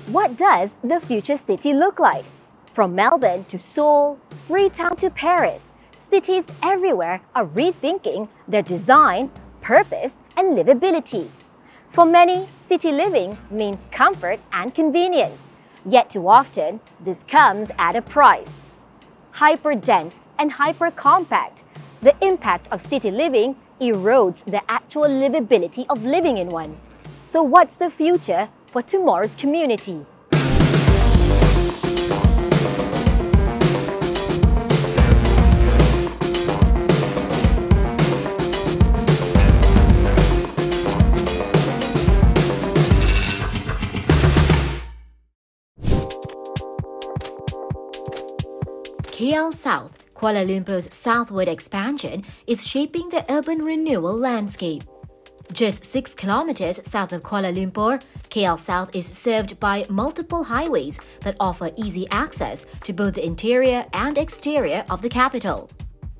What does the future city look like? From Melbourne to Seoul, Freetown to Paris, cities everywhere are rethinking their design, purpose, and livability. For many, city living means comfort and convenience. Yet too often, this comes at a price. Hyper-dense and hyper-compact, the impact of city living erodes the actual livability of living in one. So what's the future for tomorrow's community? KL South, Kuala Lumpur's southward expansion, is shaping the urban renewal landscape. Just 6 kilometers south of Kuala Lumpur, KL South is served by multiple highways that offer easy access to both the interior and exterior of the capital.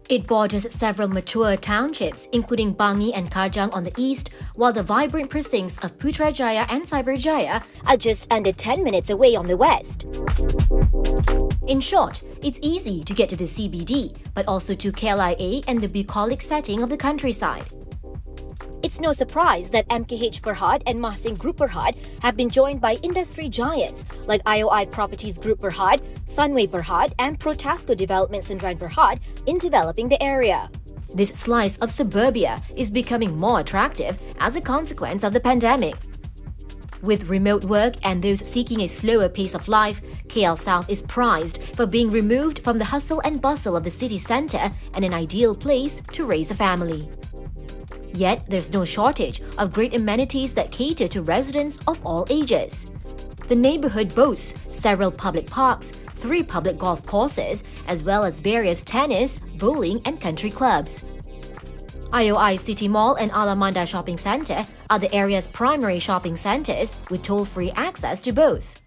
It borders several mature townships, including Bangi and Kajang on the east, while the vibrant precincts of Putrajaya and Cyberjaya are just under 10 minutes away on the west. In short, it's easy to get to the CBD, but also to KLIA and the bucolic setting of the countryside. It's no surprise that MKH Berhad and Mahsing Group Berhad have been joined by industry giants like IOI Properties Group Berhad, Sunway Berhad, and Protasco Development Sendran Berhad in developing the area. This slice of suburbia is becoming more attractive as a consequence of the pandemic. With remote work and those seeking a slower pace of life, KL South is prized for being removed from the hustle and bustle of the city centre and an ideal place to raise a family. Yet, there's no shortage of great amenities that cater to residents of all ages. The neighbourhood boasts several public parks, 3 public golf courses, as well as various tennis, bowling and country clubs. IOI City Mall and Alamanda Shopping Centre are the area's primary shopping centres with toll-free access to both.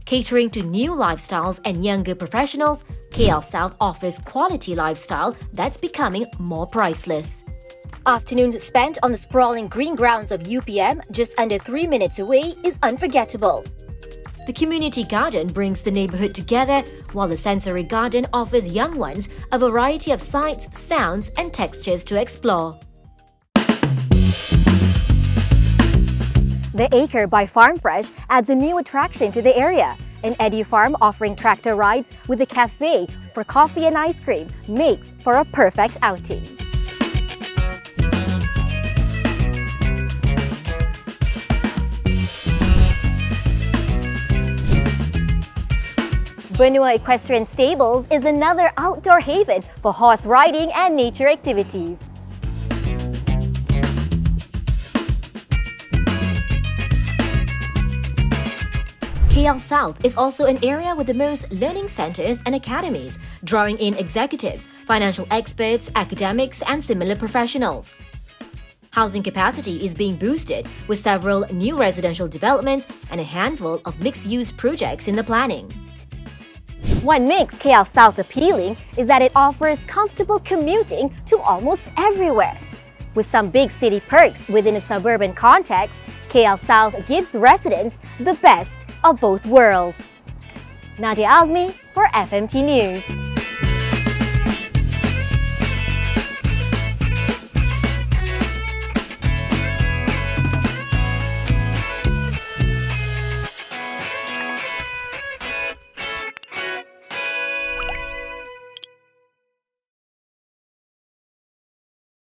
Catering to new lifestyles and younger professionals, KL South offers quality lifestyle that's becoming more priceless. Afternoons spent on the sprawling green grounds of UPM, just under 3 minutes away, is unforgettable. The community garden brings the neighbourhood together, while the sensory garden offers young ones a variety of sights, sounds and textures to explore. The Acre by Farm Fresh adds a new attraction to the area. An edu farm offering tractor rides with a cafe for coffee and ice cream makes for a perfect outing. Benua Equestrian Stables is another outdoor haven for horse riding and nature activities. KL South is also an area with the most learning centres and academies, drawing in executives, financial experts, academics and similar professionals. Housing capacity is being boosted with several new residential developments and a handful of mixed-use projects in the planning. What makes KL South appealing is that it offers comfortable commuting to almost everywhere. With some big city perks within a suburban context, KL South gives residents the best of both worlds. Nadia Azmi for FMT News.